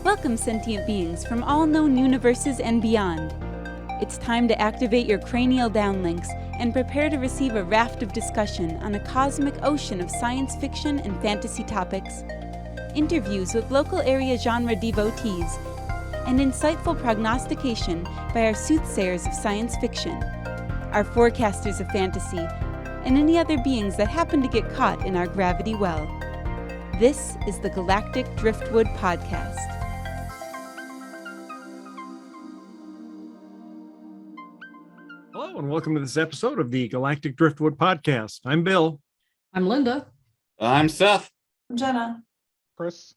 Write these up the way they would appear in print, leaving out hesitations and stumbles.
Welcome, sentient beings from all known universes and beyond. It's time to activate your cranial downlinks and prepare to receive a raft of discussion on a cosmic ocean of science fiction and fantasy topics, interviews with local area genre devotees, and insightful prognostication by our soothsayers of science fiction, our forecasters of fantasy, and any other beings that happen to get caught in our gravity well. This is the Galactic Driftwood Podcast. Hello, and welcome to this episode of the Galactic Driftwood Podcast. I'm Bill. I'm Linda. I'm Seth. I'm Jenna. Chris.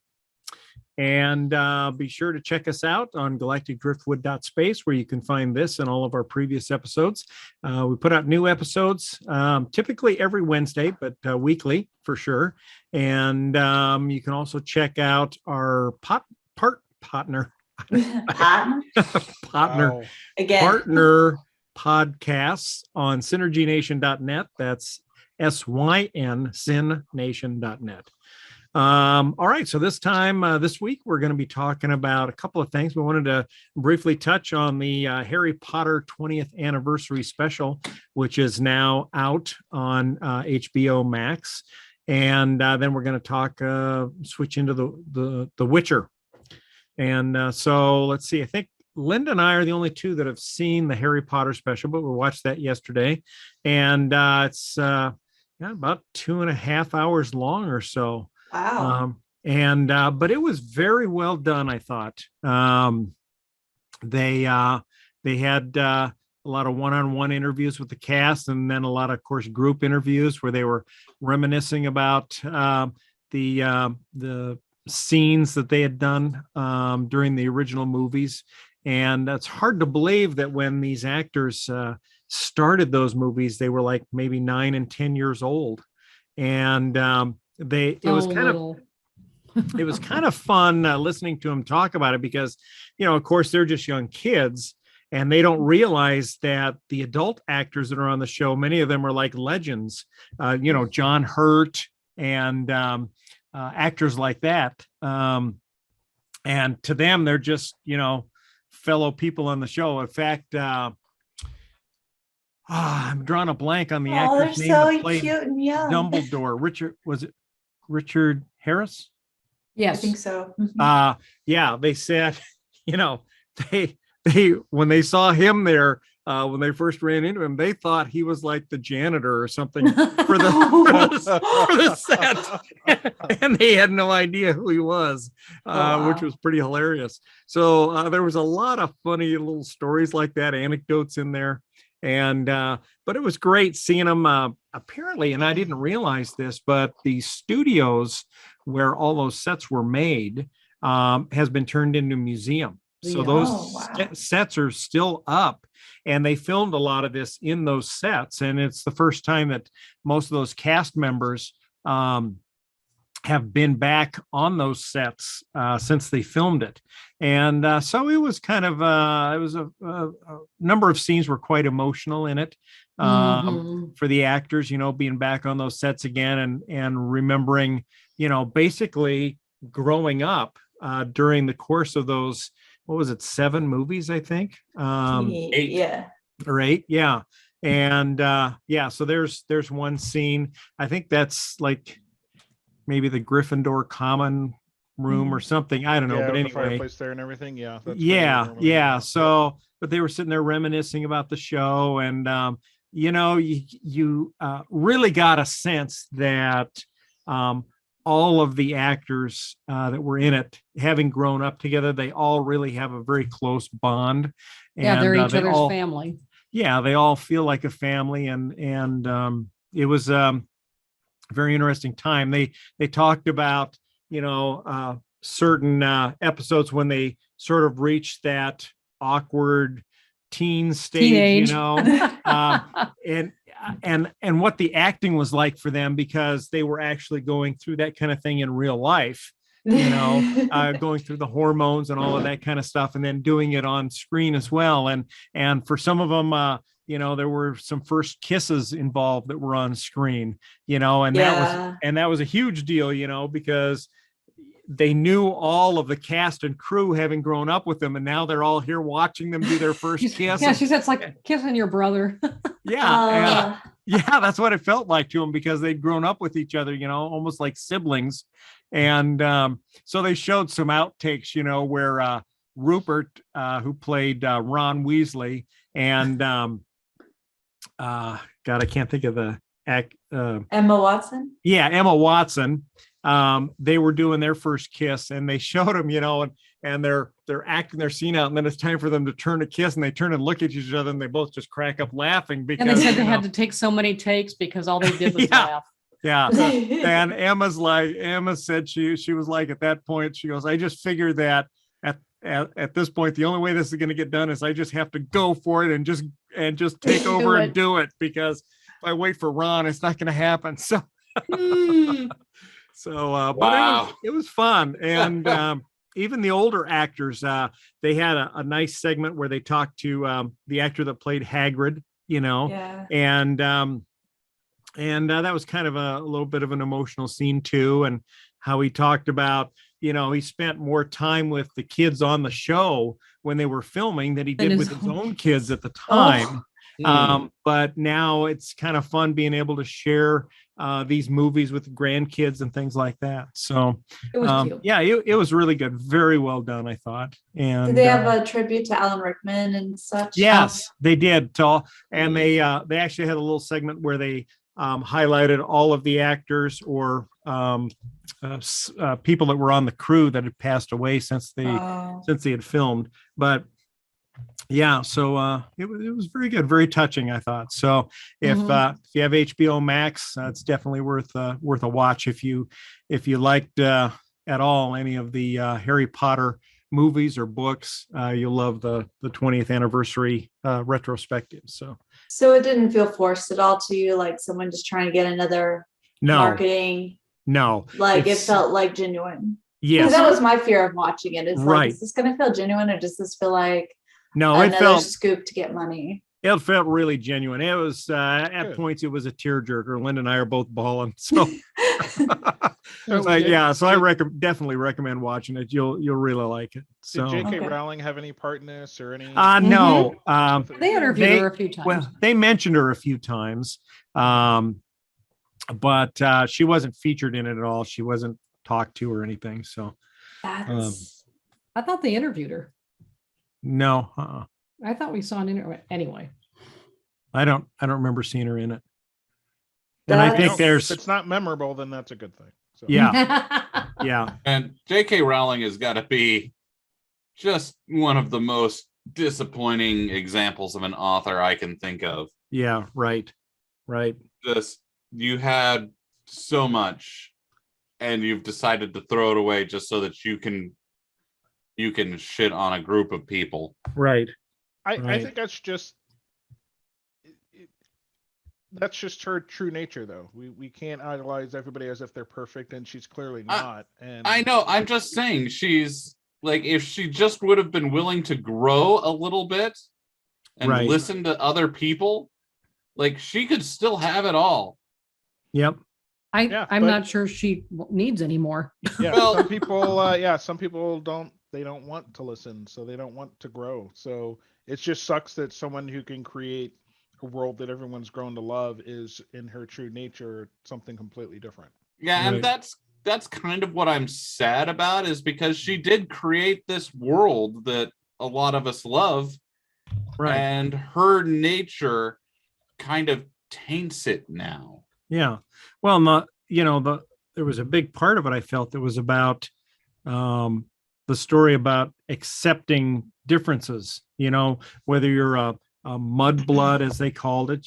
And be sure to check us out on galacticdriftwood.space, where you can find this and all of our previous episodes. We put out new episodes, typically every Wednesday, but weekly for sure. And you can also check out our partner podcasts on synergynation.net. That's SYN, synnation.net. All right. So this week, we're going to be talking about a couple of things. We wanted to briefly touch on the Harry Potter 20th anniversary special, which is now out on HBO Max. And then we're going to switch into the Witcher. And so let's see, I think Linda and I are the only two that have seen the Harry Potter special, but we watched that yesterday. And it's about 2.5 hours long or so. Wow. But it was very well done, I thought. They had a lot of one-on-one interviews with the cast, and then a lot of course, group interviews where they were reminiscing about the scenes that they had done during the original movies. And it's hard to believe that when these actors started those movies, they were like maybe 9 and 10 years old. And it was kind of fun listening to them talk about it because, of course, they're just young kids and they don't realize that the adult actors that are on the show, many of them are like legends, John Hurt and actors like that. And to them, they're just, fellow people on the show. In fact, I'm drawing a blank on the actor's name that played cute and young. Dumbledore. Richard Harris? Yes. I think so. Yeah, they said, they when they saw him there, when they first ran into him, they thought he was like the janitor or something for the set. And they had no idea who he was, which was pretty hilarious. So there was a lot of funny little stories like that, anecdotes in there. And but it was great seeing them apparently, and I didn't realize this, but the studios where all those sets were made has been turned into a museum. So those sets are still up, and they filmed a lot of this in those sets. And it's the first time that most of those cast members have been back on those sets since they filmed it. And so it was kind of, it was a number of scenes were quite emotional in it for the actors, being back on those sets again and remembering, basically growing up during the course of those, what was it, 7 movies, I think? 8. Yeah. Or 8, yeah. And so there's one scene. I think that's like maybe the Gryffindor common room or something. I don't know, but anyway, the fireplace there and everything. Yeah. That's So, but they were sitting there reminiscing about the show, and you really got a sense that all of the actors that were in it, having grown up together, they all really have a very close bond. And they're each other's family. Yeah, they all feel like a family, and it was very interesting time. They talked about certain episodes when they sort of reached that awkward teen stage, and what the acting was like for them, because they were actually going through that kind of thing in real life. going through the hormones and all of that kind of stuff, and then doing it on screen as well. And for some of them, there were some first kisses involved that were on screen, and that was a huge deal, because they knew all of the cast and crew having grown up with them, and now they're all here watching them do their first kiss. Yeah, she said it's like kissing your brother. Yeah. Yeah, that's what it felt like to them, because they'd grown up with each other, almost like siblings. And so they showed some outtakes, where Rupert, who played Ron Weasley, and God, I can't think of the Emma Watson. Yeah, Emma Watson. They were doing their first kiss, and they showed them, and they're acting their scene out, and then it's time for them to turn to kiss, and they turn and look at each other, and they both just crack up laughing because and they said they had to take so many takes because all they did was laugh. Yeah. And Emma said she was like, at that point, she goes, I just figured that at this point, the only way this is going to get done is I just have to go for it and just take over and do it, because if I wait for Ron, it's not going to happen. So, but wow. it was fun. And even the older actors, they had a nice segment where they talked to the actor that played Hagrid, and that was kind of a little bit of an emotional scene too, and how he talked about, he spent more time with the kids on the show when they were filming than he did with his own kids at the time. But now it's kind of fun being able to share these movies with grandkids and things like that. So it was cute. Yeah, it was really good. Very well done, I thought. And did they have a tribute to Alan Rickman and such? Yes, they did. And they actually had a little segment where they highlighted all of the actors or people that were on the crew that had passed away since they had filmed. But yeah, so it was very good, very touching, I thought. So if you have HBO Max, it's definitely worth a watch. If you liked at all any of the Harry Potter movies or books, you'll love the 20th anniversary retrospective. So it didn't feel forced at all to you, like someone just trying to get another marketing. No, like it felt like genuine. Yes, that was my fear of watching it. Is right. Like, is this going to feel genuine, or does this feel like no? Another it felt scoop to get money. It felt really genuine. It was at points it was a tearjerker. Linda and I are both bawling. So so I definitely recommend watching it. You'll really like it. So did J.K. Rowling have any part in this or any? No. They interviewed her a few times. Well, they mentioned her a few times, but she wasn't featured in it at all. She wasn't talked to or anything. So I thought they interviewed her. No. I thought we saw an interview anyway. I don't remember seeing her in it. And I think if it's not memorable, then that's a good thing. So. Yeah. Yeah. And J.K. Rowling has got to be just one of the most disappointing examples of an author I can think of. Yeah, right. Just you had so much and you've decided to throw it away just so that you can shit on a group of people. Right. I think that's just her true nature, though. We can't idolize everybody as if they're perfect, and she's clearly not. And I know. I'm just saying, she's like, if she just would have been willing to grow a little bit and listen to other people, like she could still have it all. Yep. I'm not sure she needs any more. Yeah. Well, some people don't want to listen, so they don't want to grow. So it just sucks that someone who can create a world that everyone's grown to love is, in her true nature, something completely different. Yeah, and that's kind of what I'm sad about, is because she did create this world that a lot of us love, and her nature kind of taints it now. Yeah. Well, there was a big part of it I felt that was about the story about accepting differences, whether you're a mudblood, as they called it,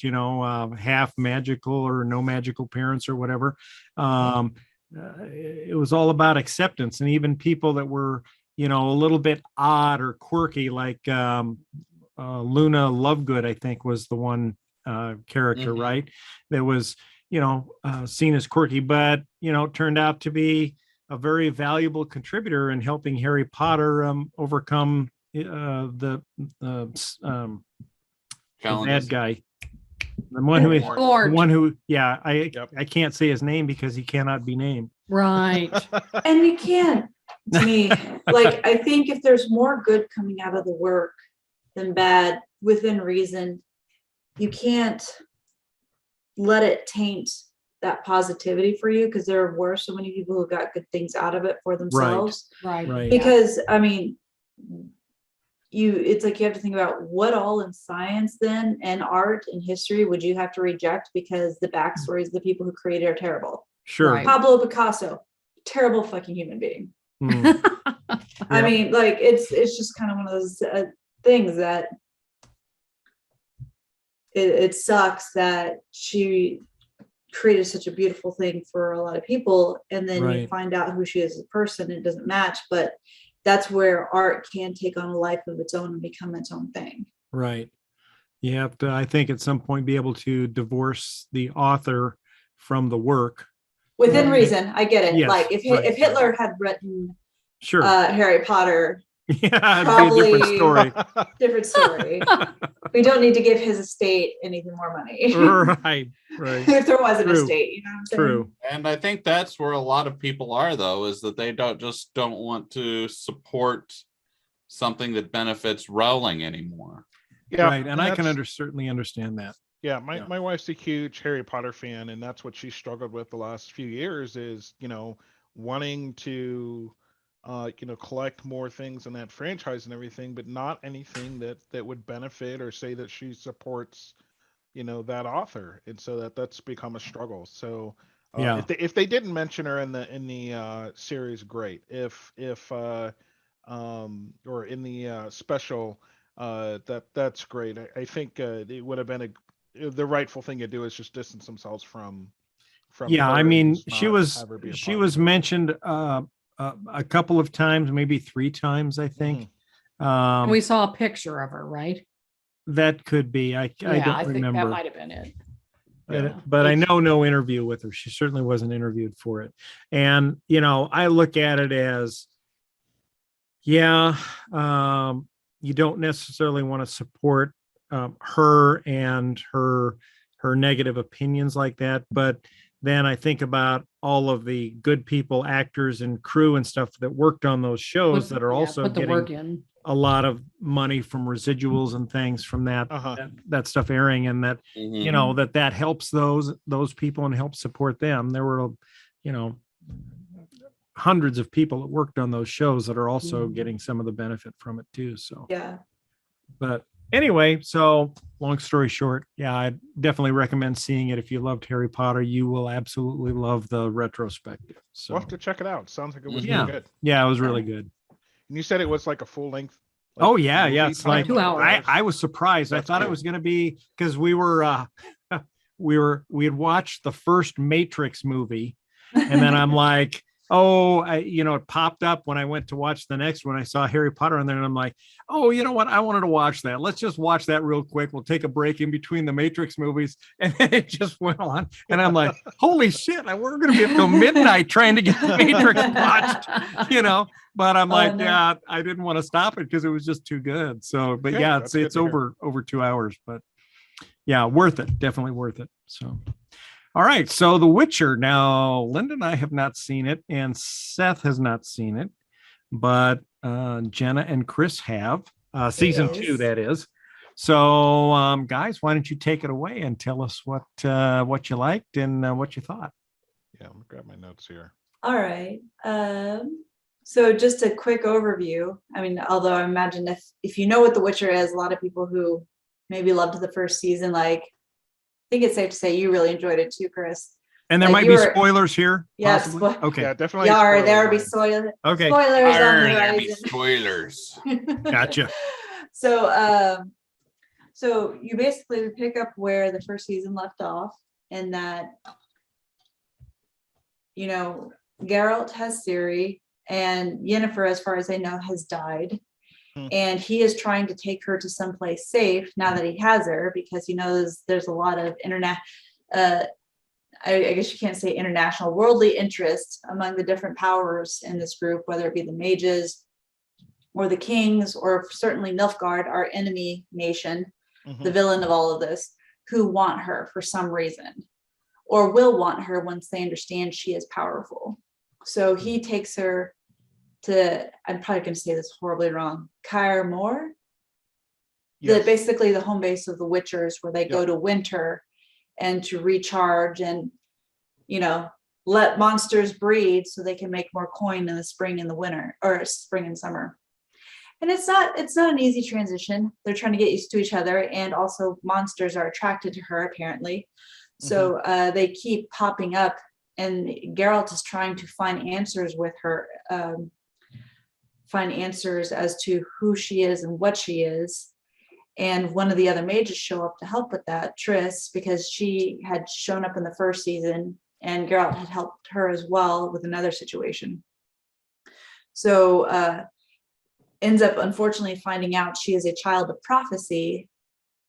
half magical or no magical parents or whatever. It was all about acceptance, and even people that were, a little bit odd or quirky, like Luna Lovegood, I think was the one character, right? That was, seen as quirky, but, turned out to be very valuable contributor in helping Harry Potter overcome the bad guy. The one who, I can't say his name because he cannot be named. Right. And you can't, to me, like, I think if there's more good coming out of the work than bad within reason, you can't let it taint that positivity for you, because there were so many people who got good things out of it for themselves. Right. Because I mean, it's like you have to think about what all in science then and art and history would you have to reject because the backstories of the people who created are terrible. Sure. Right. Pablo Picasso, terrible fucking human being. I Yep. mean, like, it's just kind of one of those things that it sucks that she created such a beautiful thing for a lot of people, and then you find out who she is as a person, it doesn't match. But that's where art can take on a life of its own and become its own thing. Right. You have to, I think, at some point be able to divorce the author from the work. Within reason, I get it. Yes, like if Hitler had written Harry Potter, probably it'd be a different story. We don't need to give his estate anything more money. Right. If there was an estate, you know what I'm saying? True. And I think that's where a lot of people are, though, is that they don't want to support something that benefits Rowling anymore. Yeah, right. And I can certainly understand that. Yeah, my wife's a huge Harry Potter fan, and that's what she struggled with the last few years is, wanting to collect more things in that franchise and everything, but not anything that would benefit or say that she supports, that author. And so that's become a struggle. So if they didn't mention her in the series, great. If or in the special, that's great. I think it would have been the rightful thing to do is just distance themselves from I mean, she was mentioned a couple of times, maybe 3 times, I think. Mm-hmm. We saw a picture of her, right? That could be. I don't remember. Think that might have been it. But I know no interview with her. She certainly wasn't interviewed for it. And, I look at it as, you don't necessarily want to support her and her negative opinions like that. But then I think about all of the good people, actors and crew and stuff that worked on those shows that are also getting a lot of money from residuals and things from that stuff airing, and that, that helps those people and helps support them. There were, hundreds of people that worked on those shows that are also getting some of the benefit from it too. So, but anyway, so long story short, I definitely recommend seeing it. If you loved Harry Potter, you will absolutely love the retrospective. So we'll have to check it out. Sounds like it was really good. Yeah, it was really good. And you said it was like a full length. It's like 2 hours. I was surprised. I thought it was going to be, because we had watched the first Matrix movie, and then I'm like, it popped up when I went to watch the next one. I saw Harry Potter on there, and I'm like, oh, you know what? I wanted to watch that. Let's just watch that real quick. We'll take a break in between the Matrix movies. And then it just went on. And I'm like, holy shit, we're going to be up till midnight trying to get the Matrix watched, But I'm like, I didn't want to stop it because it was just too good. So, but it's over 2 hours. But worth it. Definitely worth it. So. All right, so The Witcher. Now, Linda and I have not seen it, and Seth has not seen it, but Jenna and Chris have. Season 2, that is. So, guys, why don't you take it away and tell us what you liked and what you thought? Yeah, I'm gonna grab my notes here. All right. So just a quick overview. I mean, although I imagine if you know what The Witcher is, a lot of people who maybe loved the first season, I think it's safe to say you really enjoyed it too, Chris. And there might be spoilers here. Yeah, okay. Yeah, definitely. There will be spoilers. Okay. Spoilers on the There horizon. be spoilers. Gotcha. So you basically pick up where the first season left off, and that Geralt has Ciri, and Yennefer, as far as I know, has died. And he is trying to take her to someplace safe now that he has her, because he knows there's a lot of I guess you can't say international, worldly interest among the different powers in this group, whether it be the mages or the kings, or certainly Nilfgaard, our enemy nation, the villain of all of this, who want her for some reason, or will want her once they understand she is powerful. So he takes her to, I'm probably going to say this horribly wrong, Kaer Morhen, basically the home base of the Witchers, where they go to winter and to recharge and, you know, let monsters breed so they can make more coin in the spring and the winter, or spring and summer. And it's not an easy transition. They're trying to get used to each other, and also monsters are attracted to her apparently. So they keep popping up, and Geralt is trying to find answers with her, find answers as to who she is and what she is. And one of the other mages show up to help with that, Triss, because she had shown up in the first season, and Geralt had helped her as well with another situation. So ends up unfortunately finding out she is a child of prophecy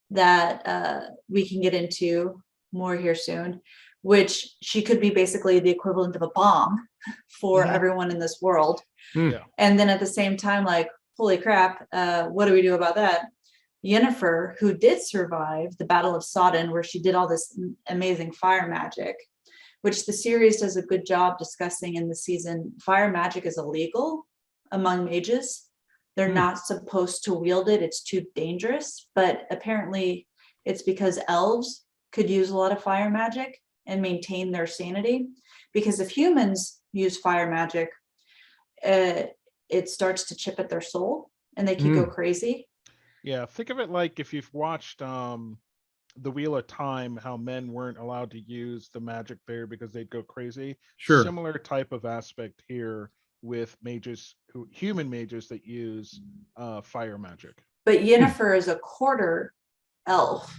that we can get into more here soon, which she could be basically the equivalent of a bomb for everyone in this world. And then at the same time, like, holy crap, what do we do about that? Yennefer, who did survive the Battle of Sodden, where she did all this amazing fire magic, which the series does a good job discussing in the season. Fire magic is illegal among mages. They're not supposed to wield it. It's too dangerous. But apparently it's because elves could use a lot of fire magic and maintain their sanity. Because if humans use fire magic, it starts to chip at their soul and they can go crazy. Yeah, think of it like if you've watched The Wheel of Time, how men weren't allowed to use the magic there because they'd go crazy. Sure. Similar type of aspect here with mages, human mages that use fire magic. But Yennefer is a quarter elf.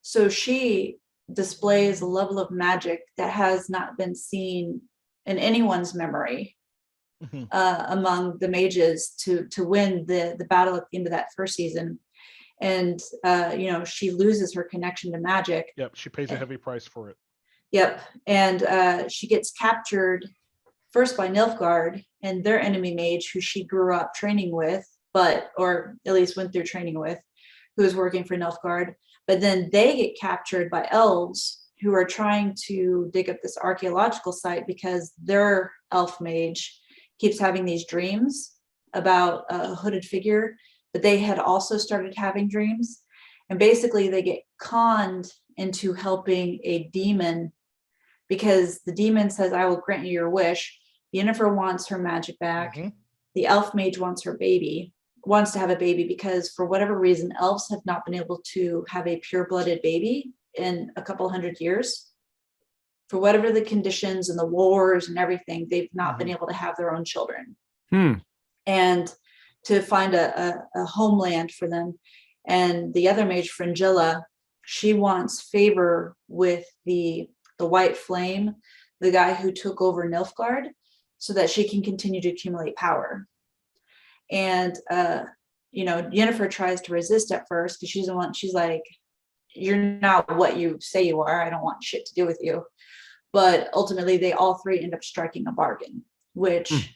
So she displays a level of magic that has not been seen in anyone's memory among the mages to win the battle at the end of that first season. And you know, she loses her connection to magic. Yep, she pays a heavy price for it. Yep. And she gets captured first by Nilfgaard and their enemy mage, who she grew up training with, or at least went through training with, who was working for Nilfgaard. But then they get captured by elves who are trying to dig up this archaeological site because their elf mage keeps having these dreams about a hooded figure, but they had also started having dreams. And basically they get conned into helping a demon, because the demon says, I will grant you your wish. Yennefer wants her magic back. The elf mage wants to have a baby, because for whatever reason, elves have not been able to have a pure-blooded baby in a couple hundred years. For whatever the conditions and the wars and everything, they've not been able to have their own children. And to find a homeland for them. And the other mage, Fringilla, she wants favor with the White Flame, the guy who took over Nilfgaard, so that she can continue to accumulate power. And you know, Yennefer tries to resist at first because she's like, you're not what you say you are. I don't want shit to do with you. But ultimately they all three end up striking a bargain, which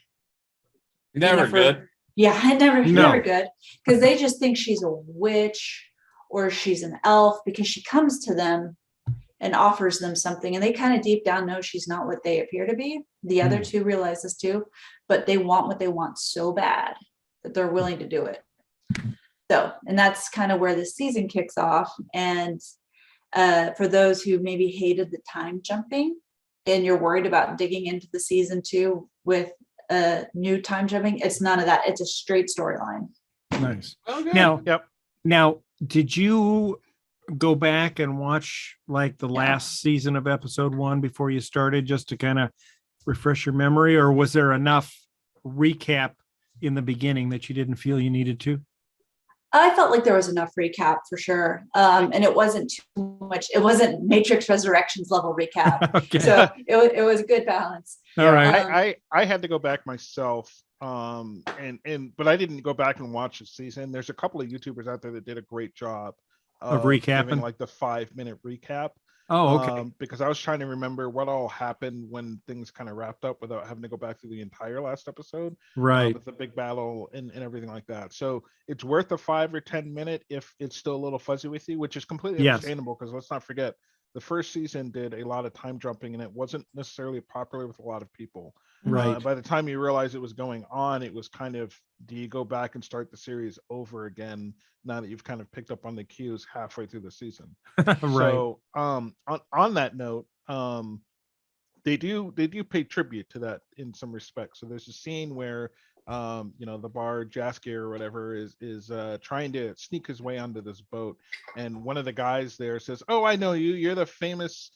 never good. Yeah, never good. Because they just think she's a witch or she's an elf, because she comes to them and offers them something, and they kind of deep down know she's not what they appear to be. The other two realize this too, but they want what they want so bad that they're willing to do it. So, and that's kind of where this season kicks off. And for those who maybe hated the time jumping and you're worried about digging into the season 2 with new time jumping, it's none of that. It's a straight storyline. Nice. Okay. Now, did you go back and watch like the last season of episode 1 before you started, just to kind of refresh your memory, or was there enough recap in the beginning that you didn't feel you needed to? I felt like there was enough recap for sure. And it wasn't too much. It wasn't Matrix Resurrections level recap. Okay. So it was a good balance. All right. I had to go back myself. But I didn't go back and watch the season. There's a couple of YouTubers out there that did a great job Of recapping? giving like the 5-minute recap. Oh, okay. Because I was trying to remember what all happened when things kind of wrapped up without having to go back through the entire last episode. Right. With the big battle and everything like that. So it's worth a 5 or 10 minute if it's still a little fuzzy with you, which is completely understandable, because let's not forget the first season did a lot of time jumping and it wasn't necessarily popular with a lot of people. Right. By the time you realize it was going on, it was kind of, do you go back and start the series over again now that you've kind of picked up on the cues halfway through the season? Right. So on that note, they do pay tribute to that in some respects. So there's a scene where the bard Jaskier or whatever is trying to sneak his way onto this boat, and one of the guys there says, "Oh, I know you. You're the famous,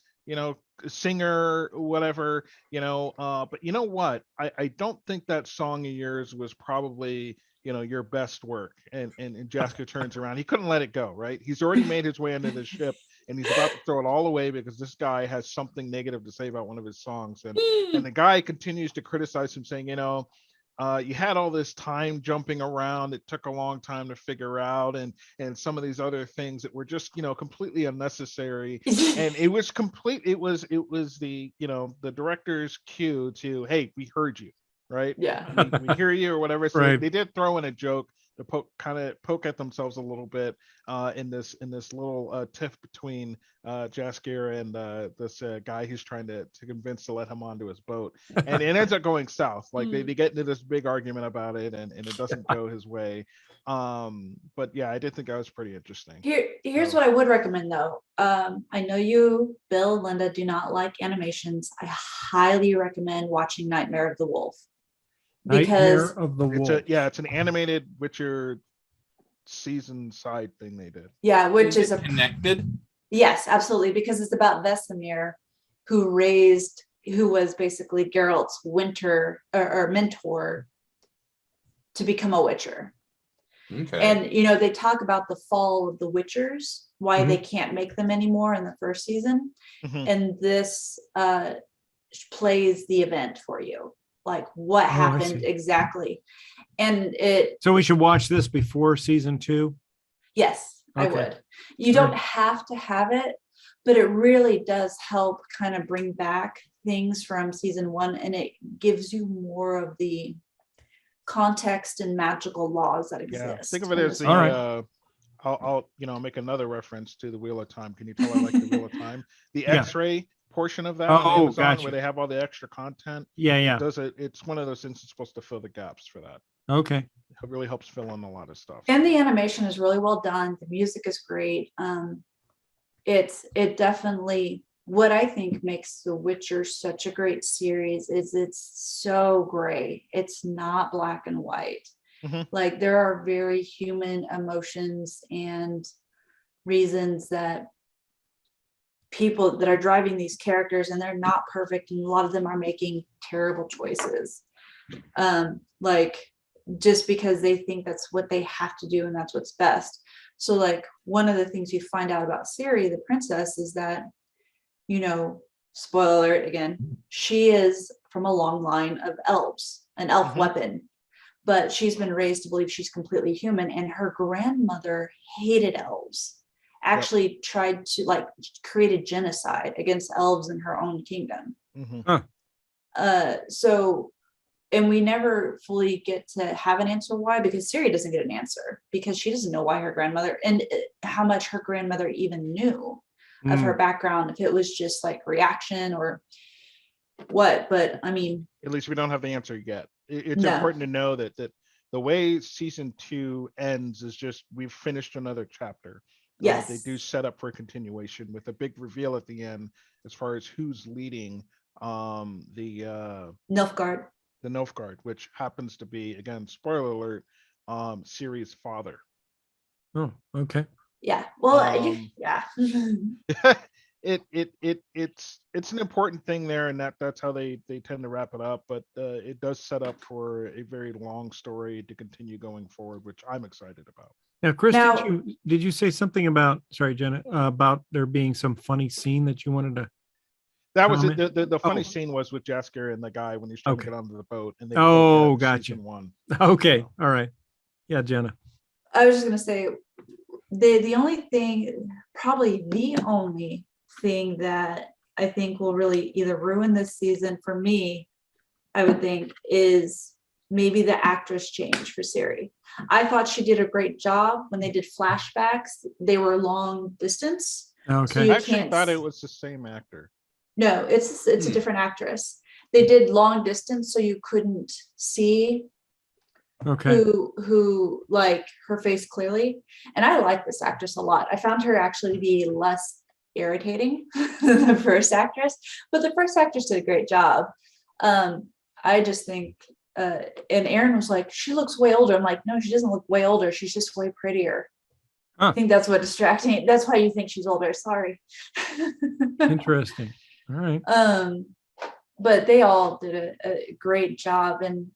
singer, whatever, but you know what? I don't think that song of yours was probably, your best work." And Jaskier turns around. He couldn't let it go, right? He's already made his way into the ship and he's about to throw it all away because this guy has something negative to say about one of his songs. And the guy continues to criticize him, saying, you had all this time jumping around. It took a long time to figure out, and some of these other things that were just, completely unnecessary. And it was the, the director's cue to, hey, we heard you, right? Yeah. We hear you or whatever. So Right. they did throw in a joke to poke at themselves a little bit in this little tiff between Jaskier and this guy he's trying to convince to let him onto his boat, and it ends up going south. Like they get into this big argument about it, and it doesn't go his way. But yeah, I did think that was pretty interesting. Here's what I would recommend though. I know you, Bill, Linda, do not like animations. I highly recommend watching Nightmare of the Wolf. Because Nightmare of the Wolf. It's an animated Witcher season side thing they did. yeah, which is connected. Yes, absolutely, because it's about Vesemir, who was basically Geralt's or mentor to become a Witcher. Okay. And they talk about the fall of the Witchers, why they can't make them anymore in the first season, and this plays the event for you. Like what happened exactly. And so we should watch this before season 2. Yes, Okay. I would. You don't have to have it, but it really does help kind of bring back things from season 1, and it gives you more of the context and magical laws that exist. Yeah, think of it as the I'll make another reference to the Wheel of Time. Can you tell I like the Wheel of Time? The X-ray portion of that on Amazon, gotcha. where they have all the extra content. Yeah. It's one of those things that's supposed to fill the gaps for that. Okay. It really helps fill in a lot of stuff. And the animation is really well done. The music is great. It definitely, what I think makes The Witcher such a great series is it's so gray. It's not black and white. Like there are very human emotions and reasons that people that are driving these characters, and they're not perfect, and a lot of them are making terrible choices, like just because they think that's what they have to do and that's what's best. So like one of the things you find out about Ciri, the princess, is that, spoiler alert again, she is from a long line of elves, an elf weapon, but she's been raised to believe she's completely human, and her grandmother hated elves, actually tried to create a genocide against elves in her own kingdom. And we never fully get to have an answer why, because Ciri doesn't get an answer, because she doesn't know why her grandmother, and how much her grandmother even knew of her background, if it was just like reaction or what. But I mean, at least we don't have the answer yet. It's important to know that the way season 2 ends is just we've finished another chapter. Yes, they do set up for a continuation with a big reveal at the end as far as who's leading the Nilfgaard. The Nilfgaard, which happens to be, again, spoiler alert, Ciri's father. Oh, okay. Yeah. Well, it's an important thing there, and that's how they tend to wrap it up. But it does set up for a very long story to continue going forward, which I'm excited about. Now, Chris, did you say something about, sorry, Jenna, about there being some funny scene that you wanted to? That was it. The funny scene was with Jaskier and the guy when he's trying to get onto the boat. And they gotcha. Season 1. Okay, all right. Yeah, Jenna. I was just gonna say the only thing, probably the only thing that I think will really either ruin this season for me, I would think, is maybe the actress change for Siri. I thought she did a great job when they did flashbacks. They were long distance. Okay. I actually thought it was the same actor. No, it's a different actress. They did long distance, so you couldn't see who like her face clearly. And I like this actress a lot. I found her actually to be less irritating than the first actress, but the first actress did a great job. I just think, and Aaron was like, she looks way older. I'm like, no, she doesn't look way older. She's just way prettier. I think that's what distracts me. That's why you think she's older. Sorry. Interesting. All right. But they all did a great job. And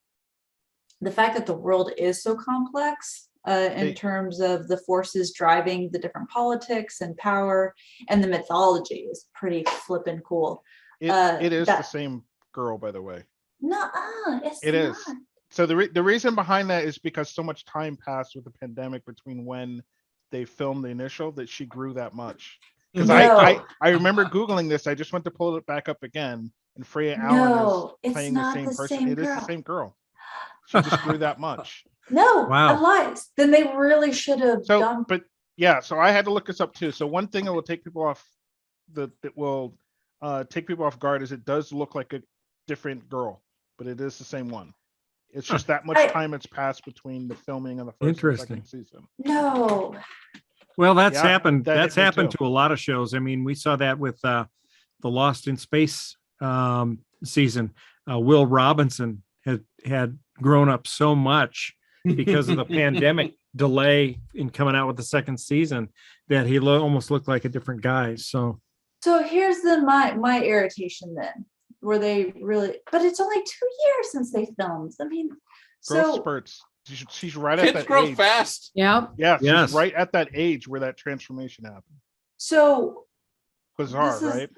the fact that the world is so complex in terms of the forces driving the different politics and power, and the mythology is pretty flippin' cool. It is the same girl, by the way. No, it is. So the reason behind that is because so much time passed with the pandemic between when they filmed the initial that she grew that much. Because I remember Googling this. I just went to pull it back up again, and Freya Allen is playing the same person. It is the same girl. She just grew that much. No, I lied. Then they really should have done. But yeah, so I had to look this up too. So one thing that will take people off take people off guard is it does look like a different girl, but it is the same one. It's just that much time has passed between the filming of the first and second season. No. Well, that's happened. That's happened to a lot of shows. I mean, we saw that with the Lost in Space season. Will Robinson had grown up so much because of the pandemic delay in coming out with the second season that he almost looked like a different guy. So here's my irritation then. Were they really? But it's only 2 years since they filmed. I mean, growth spurts. She's right at that age. Kids grow fast. Yeah. Yeah. She's right at that age where that transformation happened. So bizarre, right?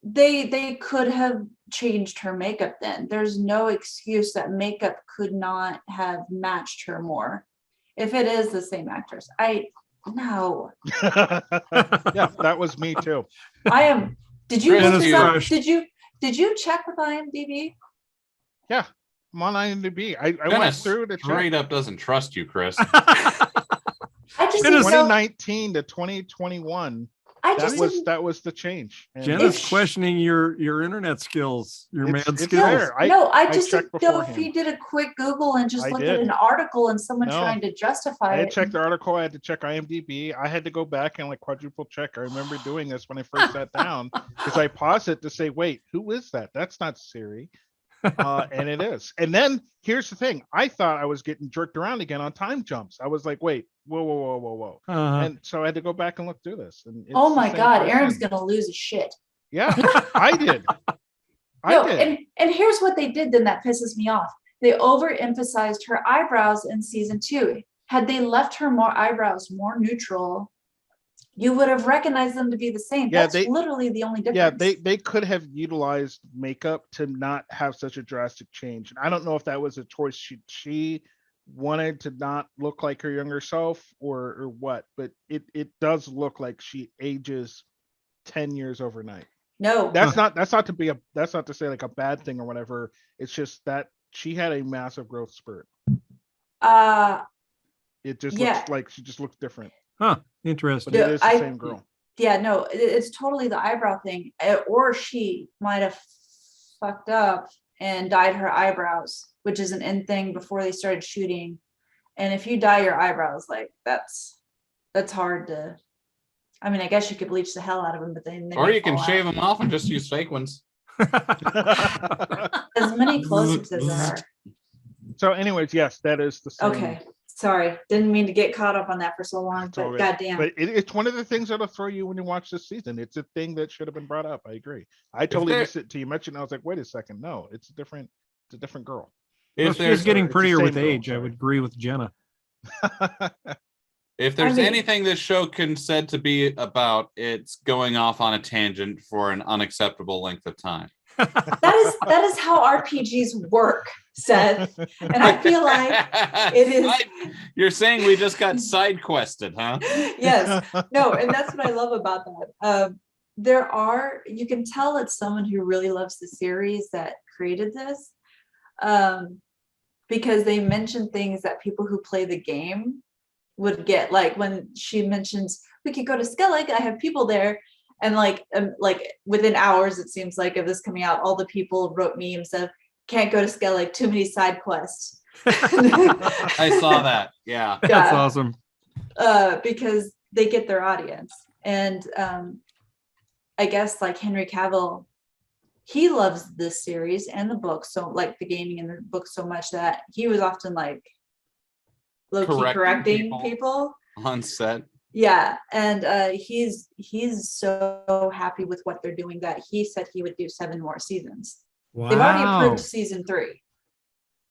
They could have changed her makeup then. There's no excuse that makeup could not have matched her more. If it is the same actress, no. Yeah, that was me too. I am. Did you look this up? Did you check with IMDb? Yeah, I'm on IMDb. I went through to check. Straight up doesn't trust you, Chris. I just 2019 to 2021. That was the change. And Jenna's questioning your internet skills, your mad skills. There. I just didn't know if he did a quick Google and just looked at an article and someone trying to justify it. I had checked the article. I had to check IMDb. I had to go back and quadruple check. I remember doing this when I first sat down because I paused it to say, wait, who is that? That's not Siri. And it is. And then here's the thing. I thought I was getting jerked around again on time jumps. I was like, wait, whoa. And so I had to go back and look through this. And oh my God, Aaron's gonna lose his shit. Yeah, I did. I did. And here's what they did then that pisses me off. They overemphasized her eyebrows in season 2. Had they left her eyebrows more neutral, you would have recognized them to be the same. Yeah, that's literally the only difference. Yeah, they could have utilized makeup to not have such a drastic change. And I don't know if that was a choice she wanted to not look like her younger self or what, but it does look like she ages 10 years overnight. No. That's not to say like a bad thing or whatever. It's just that she had a massive growth spurt. It just looks like she just looks different. Huh. Interesting. But it is the same girl. Yeah, no, it's totally the eyebrow thing. Or she might have fucked up and dyed her eyebrows, which is an in thing before they started shooting. And if you dye your eyebrows, like that's hard to. I mean, I guess you could bleach the hell out of them, but then or you can shave them off and just use fake ones. As many close-ups as there are. So, anyways, yes, that is the same. Okay. Sorry, didn't mean to get caught up on that for so long, but goddamn. But it's one of the things that'll throw you when you watch this season. It's a thing that should have been brought up. I agree. I totally missed it till you mentioned. I was like, wait a second, no, it's a different girl. If she's getting prettier with age, I would agree with Jenna. If there's anything this show can said to be about, it's going off on a tangent for an unacceptable length of time. That is how RPGs work, Seth. And I feel like it is. You're saying we just got side quested, huh? Yes. No, and that's what I love about that. you can tell it's someone who really loves the series that created this, because they mention things that people who play the game would get. Like when she mentions we could go to Skellig, I have people there, and like within hours, it seems like, of this coming out, all the people wrote memes of can't go to Skellig, too many side quests. I saw that. Yeah. That's awesome. Because they get their audience. And I guess like Henry Cavill, he loves this series and the book, so like the gaming and the book so much that he was often like low-key correcting people on set. Yeah, and he's so happy with what they're doing that he said he would do 7 more seasons. Wow. They've already approved season 3.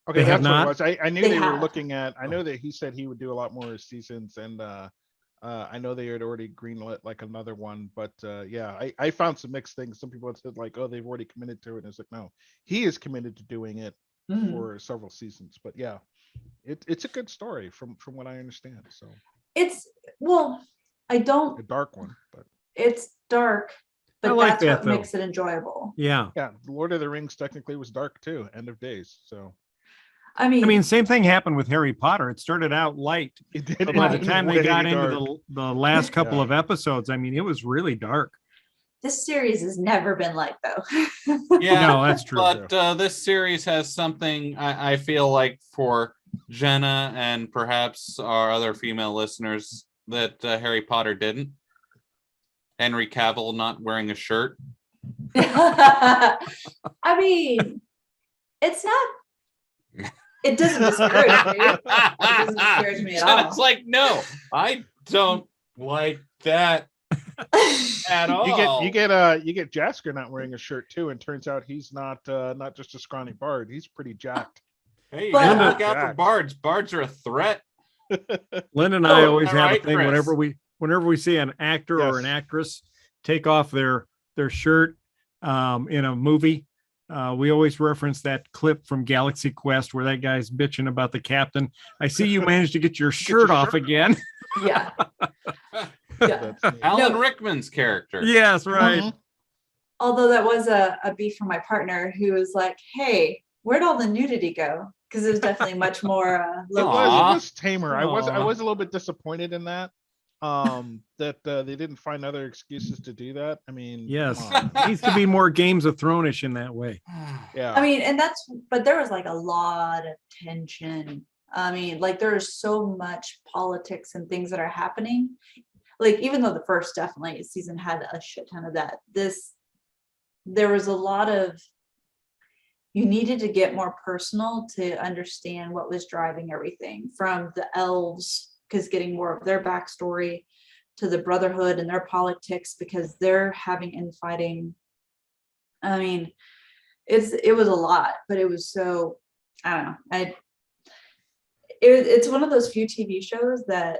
Okay, They have that's what it not? was. I knew They they were have. looking at. I know that he said he would do a lot more seasons, and I know they had already greenlit like another one. But yeah, I found some mixed things. Some people had said like, oh, they've already committed to it, and it's like, no, he is committed to doing it for several seasons. But yeah, it's a good story from what I understand. So It's I don't. a dark one, but It's dark, but I like that's that, what though. makes it enjoyable. Yeah. yeah, Lord of the Rings technically was dark too. End of days. So I mean, Same thing happened with Harry Potter. It started out light, it did. but by the end time they way got dark. into the last couple Yeah. of episodes, it was really dark. this series has never been like though. Yeah, No, that's true. but this series has something I feel like for Jenna and perhaps our other female listeners that Harry Potter didn't. Henry Cavill not wearing a shirt. I mean, it's not. It doesn't discourage me. It doesn't discourage me at all. Jenna's like, no, I don't like that at all. You get Jasker not wearing a shirt too, and turns out he's not just a scrawny bard. He's pretty jacked. Hey, you But- gotta look out for Jack. bards. Bards are a threat. Lynn and I always all have right, a thing Chris. whenever we see an actor or Yes. an actress take off their shirt in a movie. We always reference that clip from Galaxy Quest where that guy's bitching about the captain. I see you managed to get your shirt off shirt again. Yeah. Yeah. That's neat. Alan No. Rickman's character. Yes, right. Mhm. Although that was a beef from my partner who was like, "Hey, where'd all the nudity go?" Because it was definitely much more It low Aw. was tamer. I was Aw. a little bit disappointed in that. That they didn't find other excuses to do that. I mean, Yes. come on. It needs to be more Games of Thrones in that way. Yeah. I mean, but there was like a lot of tension. I mean, like there's so much politics and things that are happening. Like, even though the first definitely season had a shit ton of that, there was a lot of, you needed to get more personal to understand what was driving everything, from the elves, because getting more of their backstory, to the Brotherhood and their politics, because they're having infighting. I mean, it was a lot, but it was so, I don't know. It's one of those few TV shows that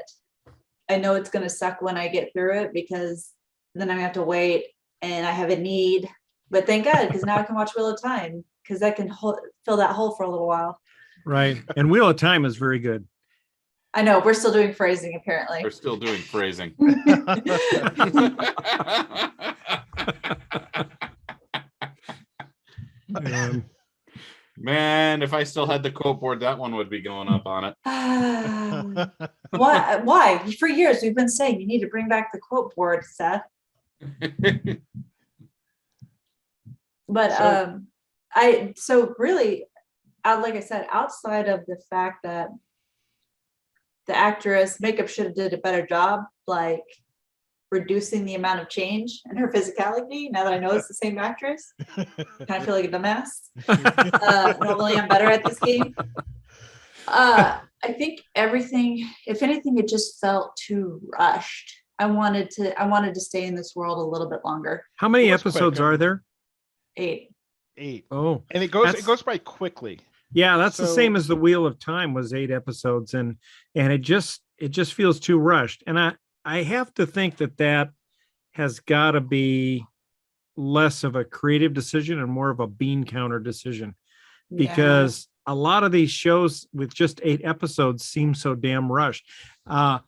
I know it's going to suck when I get through it, because then I have to wait and I have a need. But thank God, because now I can watch Wheel of Time, because that can fill that hole for a little while. Right. And Wheel of Time is very good. I know we're still doing phrasing apparently. We're still doing phrasing. Man, if I still had the quote board, that one would be going up on it. Why? For years we've been saying you need to bring back the quote board, Seth. But so really, like I said, outside of the fact that the actress makeup should have did a better job, like reducing the amount of change in her physicality. Now that I know it's the same actress, I kind of feel like a dumbass. Normally I'm better at this game. I think everything, if anything, it just felt too rushed. I wanted to stay in this world a little bit longer. How many It was episodes quick. are there? 8. 8. Oh, And it goes That's- by quickly. yeah, that's the So- same as the Wheel of Time was 8 episodes, and it just feels too rushed. And I have to think that has got to be less of a creative decision and more of a bean counter decision, because a lot of these shows with just 8 episodes seem so damn rushed. I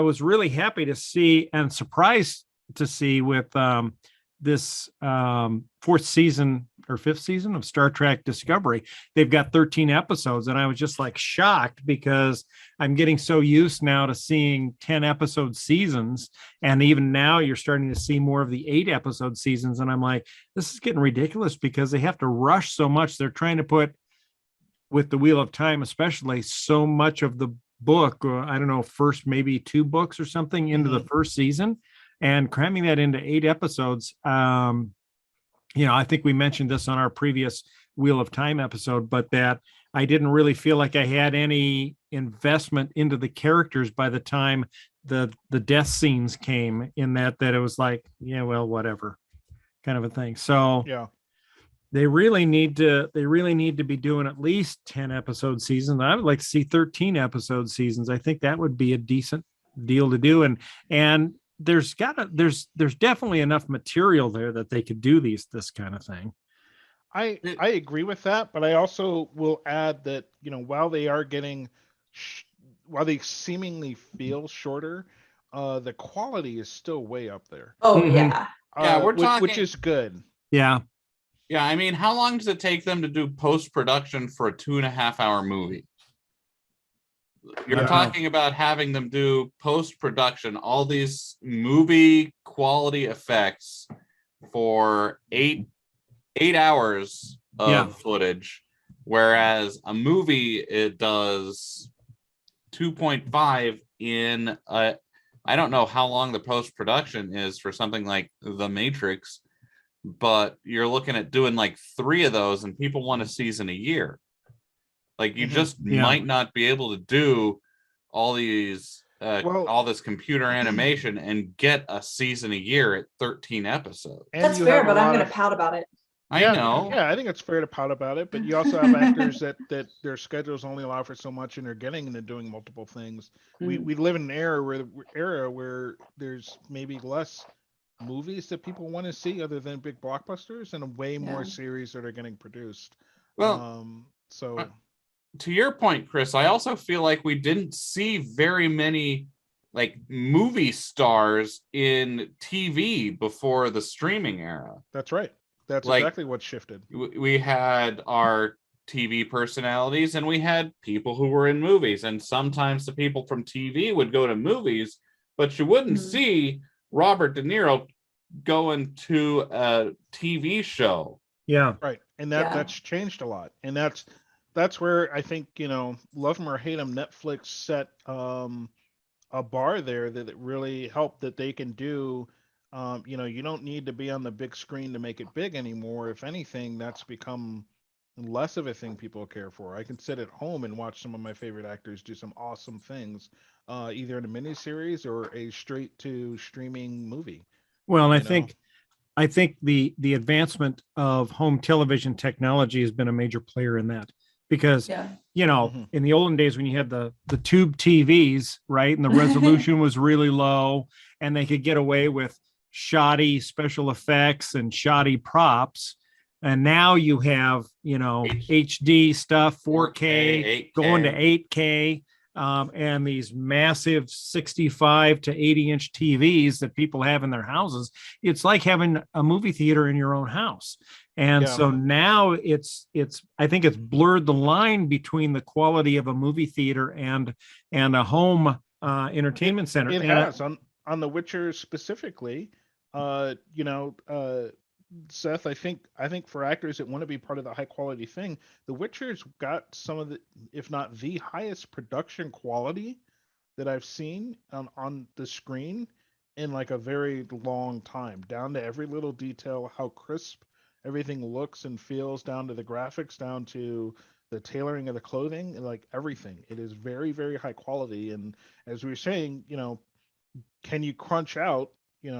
was really happy to see and surprised to see with this fourth season or fifth season of Star Trek Discovery. They've got 13 episodes, and I was just like shocked because I'm getting so used now to seeing 10 episode seasons, and even now you're starting to see more of the 8 episode seasons, and I'm like, this is getting ridiculous because they have to rush so much. They're trying to put, with the Wheel of Time especially, so much of the book, I don't know, first maybe 2 books or something into the first season, and cramming that into 8 episodes. I think we mentioned this on our previous Wheel of Time episode, but that I didn't really feel like I had any investment into the characters by the time the death scenes came, in that it was like, yeah, well, whatever kind of a thing. So Yeah. they really need to be doing at least 10 episode seasons. I would like to see 13 episode seasons. I think that would be a decent deal to do. And there's definitely enough material there that they could do this kind of thing. I agree with that, but I also will add that, while they are getting, while they seemingly feel shorter, the quality is still way up there. Oh Mhm. yeah. Yeah, we're which talking- is good. Yeah. Yeah, I mean, how long does it take them to do post-production for a 2.5-hour movie? You're Yeah. talking about having them do post-production, all these movie quality effects for 8 hours of Yeah. footage, whereas a movie, it does 2.5 in I don't know how long the post-production is for something like The Matrix, but you're looking at doing like 3 of those, and people want a season a year. Like, you just might not be able to do all these all this computer animation and get a season a year at 13 episodes. And That's you fair, have a but I'm lot gonna of- pout about it. I know. Yeah, I think it's fair to pout about it, but you also have actors that their schedules only allow for so much, and they're getting into doing multiple things. We live in an era where there's maybe less movies that people want to see other than big blockbusters, and way more Yeah. series that are getting produced. Well, So to your point, Chris, I also feel like we didn't see very many like movie stars in TV before the streaming era. that's right. That's Like- exactly what shifted. We had our TV personalities, and we had people who were in movies, and sometimes the people from TV would go to movies, but you wouldn't Mhm. see Robert De Niro going to a TV show. Yeah. Right. And Yeah. that's changed a lot. And that's where I think, love them or hate them, Netflix set a bar there that it really helped, that they can do. You don't need to be on the big screen to make it big anymore. If anything, that's become less of a thing people care for. I can sit at home and watch some of my favorite actors do some awesome things, either in a miniseries or a straight to streaming movie. Well, and You know? I think the advancement of home television technology has been a major player in that, because Yeah. Mhm. in the olden days when you had the tube TVs, right, and the resolution was really low, and they could get away with shoddy special effects and shoddy props, and now you have HD stuff, 4K, 8K. going to 8K, and these massive 65 to 80-inch TVs that people have in their houses. It's like having a movie theater in your own house. And Yeah. so now I think it's blurred the line between the quality of a movie theater and a home entertainment center. It And has on The Witcher specifically. Seth, I think for actors that want to be part of the high quality thing, The Witcher's got some of the, if not the highest production quality that I've seen on the screen in like a very long time, down to every little detail, how crisp everything looks and feels, down to the graphics, down to the tailoring of the clothing, and like everything. It is very, very high quality. And as we were saying, can you crunch out,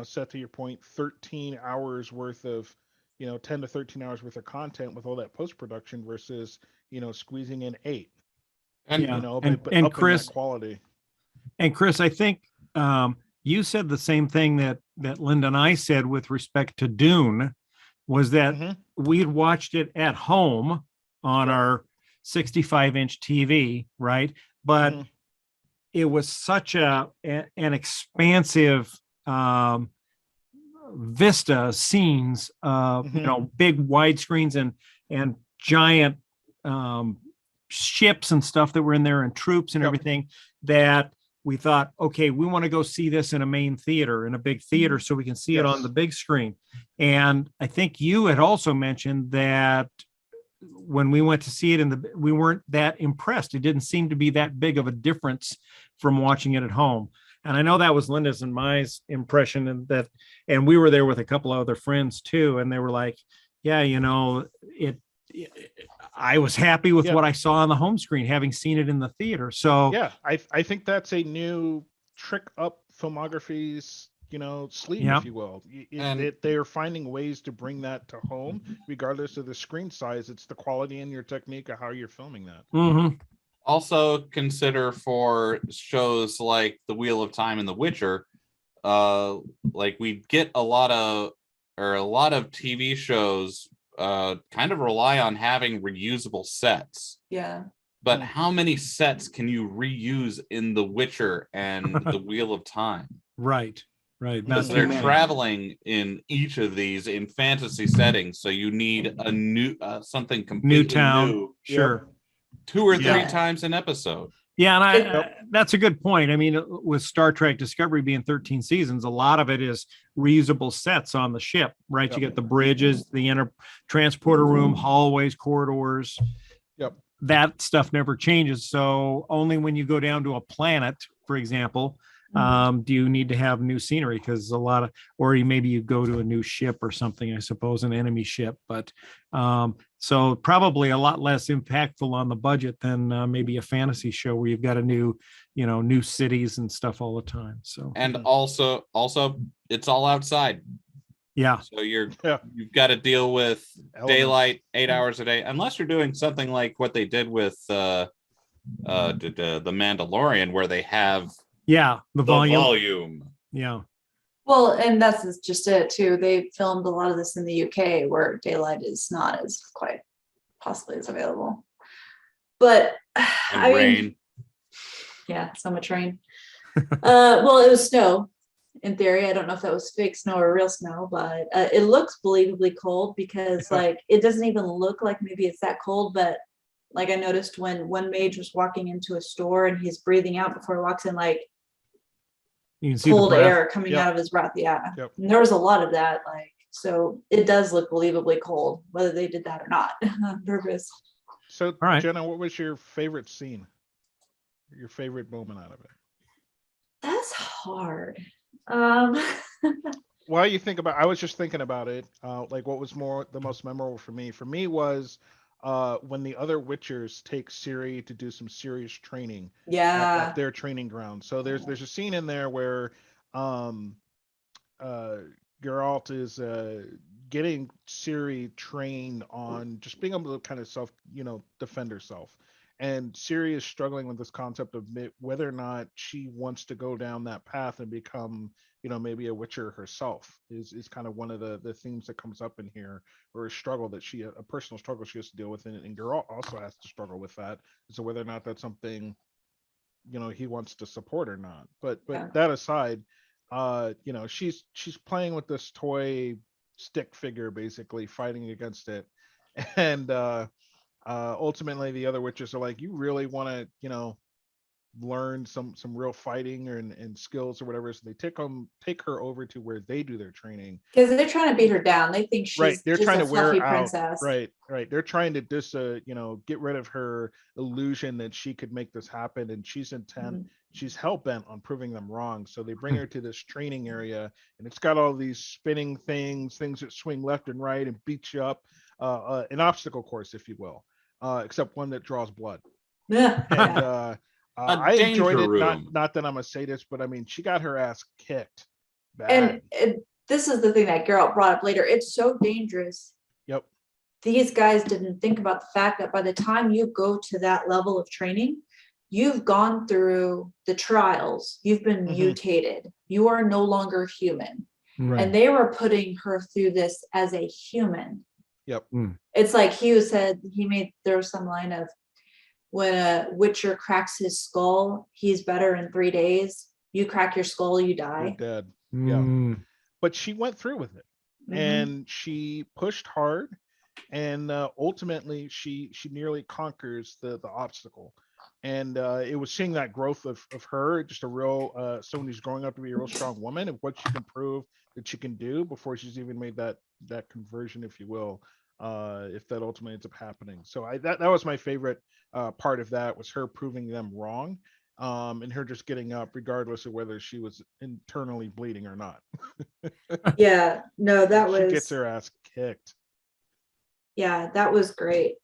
Seth, to your point, 13 hours worth of, 10 to 13 hours worth of content with all that post-production versus, squeezing in 8, And Yeah. but and upping Chris- that quality. And Chris, I think you said the same thing that Linda and I said with respect to Dune, was that Mhm. we'd watched it at home on our 65-inch TV, right? But Mhm. it was such an expansive vista scenes, big wide screens and giant ships and stuff that were in there and troops and everything, that we thought, okay, we want to go see this in a main theater, in a big theater, so we can see it on the big screen. And I think you had also mentioned that when we went to see it we weren't that impressed. It didn't seem to be that big of a difference from watching it at home. And I know that was Linda's and my impression, and we were there with a couple of other friends too. And they were like, yeah, I was happy with what I saw on the home screen, having seen it in the theater. So yeah, I think that's a new trick up filmography's, sleeve, if you will. They are finding ways to bring that to home, regardless of the screen size. It's the quality and your technique of how you're filming that. Mm-hmm. Also consider for shows like The Wheel of Time and The Witcher, like we get a lot of TV shows kind of rely on having reusable sets. Yeah. But how many sets can you reuse in The Witcher and The Wheel of Time? Right. Because they're traveling in each of these in fantasy settings, so you need a new something completely new town. New. Sure. 2 or 3 times an episode. Yeah, and that's a good point. I mean, with Star Trek Discovery being 13 seasons, a lot of it is reusable sets on the ship, right? You get the bridges, the transporter room, hallways, corridors. Yep. That stuff never changes. So only when you go down to a planet, for example, do you need to have new scenery, because maybe you go to a new ship or something, I suppose, an enemy ship. But so probably a lot less impactful on the budget than maybe a fantasy show where you've got new cities and stuff all the time. So, and also it's all outside. Yeah. So you've got to deal with daylight 8 hours a day, unless you're doing something like what they did with the Mandalorian, where they have the volume. Yeah. Well, and that's just it too. They filmed a lot of this in the UK, where daylight is not as quite possibly as available. But rain. So much rain. Well, it was snow in theory. I don't know if that was fake snow or real snow, but it looks believably cold, because it doesn't even look like maybe it's that cold. But like I noticed when one mage was walking into a store and he's breathing out before he walks in, like, you can see cold air coming out of his breath. Yeah. Yep. And there was a lot of that. So it does look believably cold, whether they did that or not on purpose. So, all right, Jenna, what was your favorite scene? Your favorite moment out of it? That's hard. While you think about, I was just thinking about it. Like, what was the most memorable for me? For me was when the other Witchers take Ciri to do some serious training at their training ground. So there's a scene in there where Geralt is getting Ciri trained on just being able to kind of defend herself. And Ciri is struggling with this concept of whether or not she wants to go down that path and become, maybe a Witcher herself is kind of one of the themes that comes up in here, or a struggle that a personal struggle she has to deal with. And Geralt also has to struggle with that. So whether or not that's something, he wants to support or not. But that aside, she's playing with this toy stick figure, basically fighting against it. And ultimately the other Witchers are like, you really want to, learn some real fighting and skills or whatever. So they take her over to where they do their training, because they're trying to beat her down. They think she's they're just trying a to wear fluffy out princess. right they're trying to just get rid of her illusion that she could make this happen, and she's intent she's hell-bent on proving them wrong. So they bring her to this training area, and it's got all these spinning things that swing left and right and beat you up, an obstacle course, if you will, except one that draws blood. And I enjoyed it. Not that I'm a sadist, but I mean, she got her ass kicked bad. And this is the thing that Geralt brought up later. It's so dangerous. Yep. These guys didn't think about the fact that by the time you go to that level of training, you've gone through the trials. You've been mutated. You are no longer human. Right. And they were putting her through this as a human. Yep. It's like there was some line of, when a Witcher cracks his skull, he's better in 3 days. You crack your skull, you die. You're dead. Yeah. but she went through with it, and she pushed hard, and ultimately she nearly conquers the obstacle. And it was seeing that growth of her, just a real someone who's growing up to be a real strong woman, and what she can prove that she can do before she's even made that conversion, if you will, if that ultimately ends up happening. So that was my favorite part of that, was her proving them wrong, and her just getting up regardless of whether she was internally bleeding or not. Yeah, no, that She was, gets her ass kicked. yeah, that was great.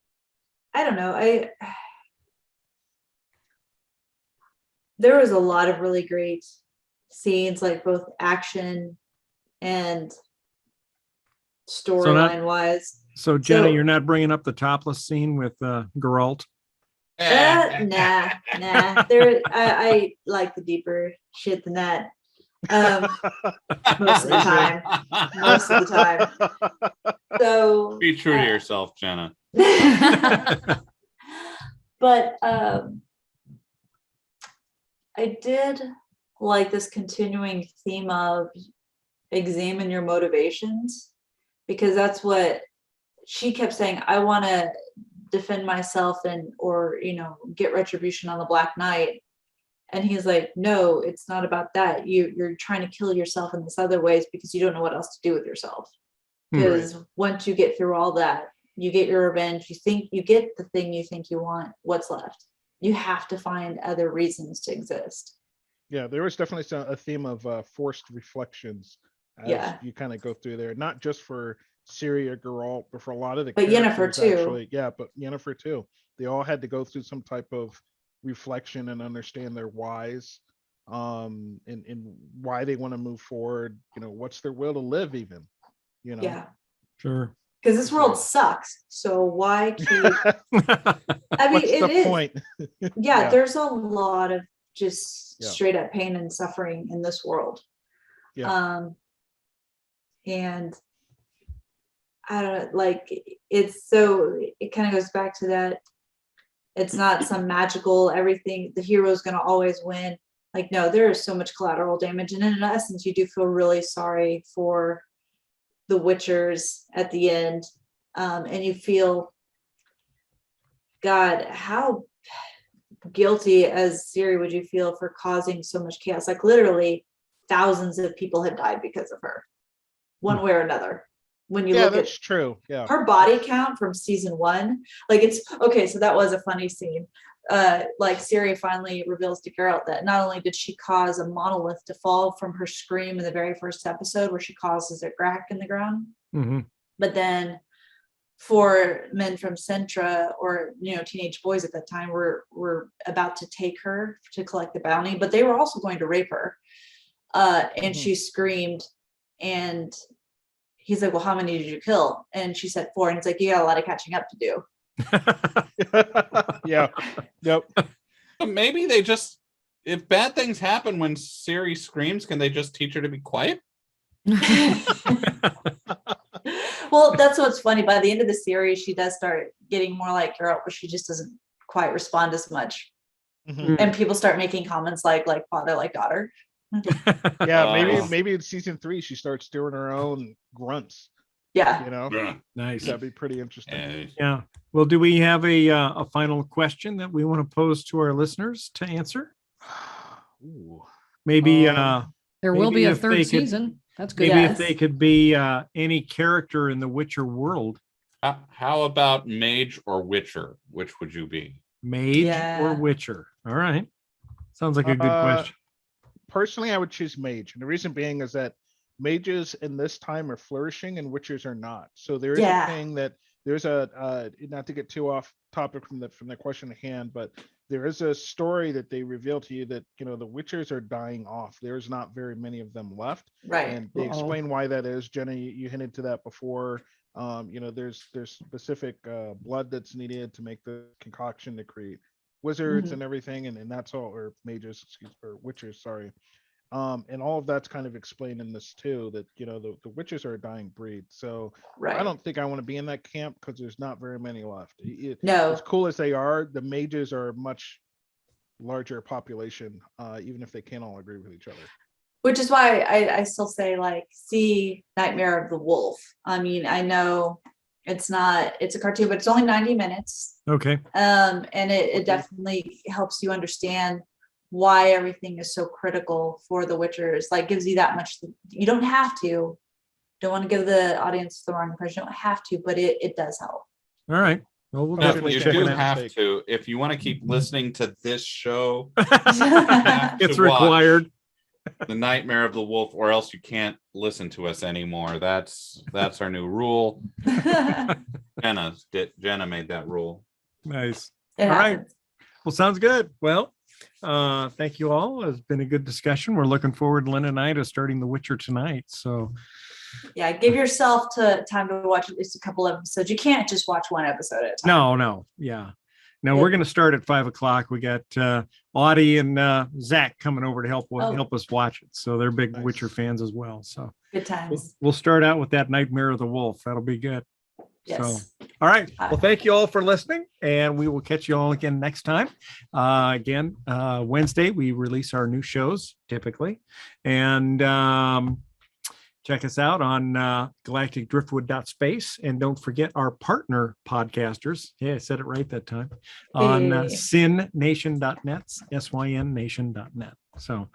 I don't know. There was a lot of really great scenes, like both action and storyline wise. So Jenna, So- you're not bringing up the topless scene with Geralt? Nah. There, I like the deeper shit than that. Most of the time. Most of the time. So Be true to yourself, Jenna. but I did like this continuing theme of examine your motivations, because that's what she kept saying. I want to defend myself or get retribution on the Black Knight. And he's like, no, it's not about that. You're trying to kill yourself in this other ways because you don't know what else to do with yourself. Because once you get through all that, you get your revenge, you think you get the thing you think you want, what's left? You have to find other reasons to exist. Yeah, there was definitely a theme of forced reflections as you kind of go through there, not just for Ciri or Geralt, but for a lot of the Yennefer too. actually. Yeah, but Yennefer too. They all had to go through some type of reflection and understand their whys, and why they want to move forward. What's their will to live, even. Yeah. Sure. Because this world sucks. So why keep I mean, What's it the is. point? Yeah, there's a lot of just straight up pain and suffering in this world. And I don't know, like, it kind of goes back to that. It's not some magical everything, the hero's going to always win. Like, no, there is so much collateral damage. And in essence, you do feel really sorry for the Witchers at the end. And you feel, God, how guilty as Ciri would you feel for causing so much chaos? Like, literally thousands of people had died because of her, one way or another. When you look that's at true. Yeah, her body count from season 1, like, it's okay. So that was a funny scene. Like, Ciri finally reveals to Geralt that not only did she cause a monolith to fall from her scream in the very first episode, where she causes a crack in the ground, but then 4 men from Centra, or teenage boys at that time, were about to take her to collect the bounty, but they were also going to rape her. And she screamed, and he's like, well, how many did you kill? And she said 4. And it's like, you got a lot of catching up to do. Yeah. Yep. But maybe they just, if bad things happen when Ciri screams, can they just teach her to be quiet? Well, that's what's funny. By the end of the series, she does start getting more like Geralt, but she just doesn't quite respond as much. And people start making comments like father, like daughter. Yeah, maybe in season 3 she starts doing her own grunts. Yeah. Nice. That'd be pretty interesting. Yeah. Well, do we have a final question that we want to pose to our listeners to answer? Ooh. Maybe there will be a if they third could- season. That's good. maybe if they could be any character in the Witcher world. How about mage or witcher? Which would you be? Mage or Witcher? All right. Sounds like a good question. Personally, I would choose mage, and the reason being is that mages in this time are flourishing and witchers are not. So there is a thing that there's not to get too off topic from the question at hand, but there is a story that they reveal to you that the witchers are dying off. There's not very many of them left, Right. and they explain why that is. Jenna, you hinted to that before. There's specific blood that's needed to make the concoction to create wizards and everything, and that's all, or mages, or witchers, sorry. And all of that's kind of explained in this too, that the witches are a dying breed. So I don't think I want to be in that camp, because there's not very many left. No. As cool as they are, the mages are a much larger population, even if they can't all agree with each other. Which is why I still say, like, see Nightmare of the Wolf. I mean, I know it's a cartoon, but it's only 90 minutes. Okay. And it definitely helps you understand why everything is so critical for the Witchers. Like, gives you that much. You don't have to. Don't want to give the audience the wrong impression. You don't have to, but it does help. All right. Well, we'll No, definitely you check do it out. have to. If you want to keep listening to this show, you have It's to watch required. The Nightmare of the Wolf, or else you can't listen to us anymore. That's our new rule. Jenna made that rule. Nice. It All right. happens. Well, sounds good. Well, thank you all. It's been a good discussion. We're looking forward, Lynn and I, to starting The Witcher tonight. So Yeah, give yourself time to watch at least a couple of episodes. You can't just watch one episode at a time. no. Yeah. No, we're going to start at 5:00. We got Audie and Zach coming over to help us watch it. So they're big Nice. Witcher fans as well. So Good times. we'll start out with that Nightmare of the Wolf. That'll be good. Yes. So, all right. Well, thank you all for listening, and we will catch you all again next time. Again, Wednesday, we release our new shows typically. And check us out on galacticdriftwood.space. And don't forget our partner podcasters. Yeah, I said it right that time. On synnation.net, synnation.net. So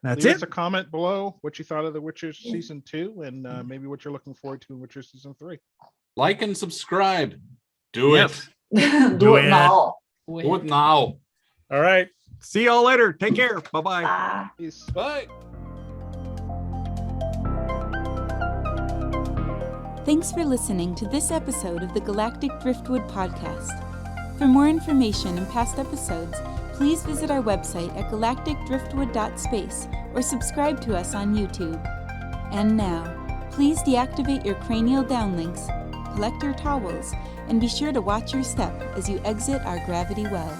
that's Leave it. us a comment below what you thought of The Witcher season 2, and maybe what you're looking forward to in Witcher season 3. Like and subscribe. Do it. Do it now. Do it now. All right. See y'all later. Take care. Bye-bye. Bye. Peace. Bye. Thanks for listening to this episode of the Galactic Driftwood Podcast. For more information and past episodes, please visit our website at galacticdriftwood.space or subscribe to us on YouTube. And now, please deactivate your cranial downlinks, collect your towels, and be sure to watch your step as you exit our gravity well.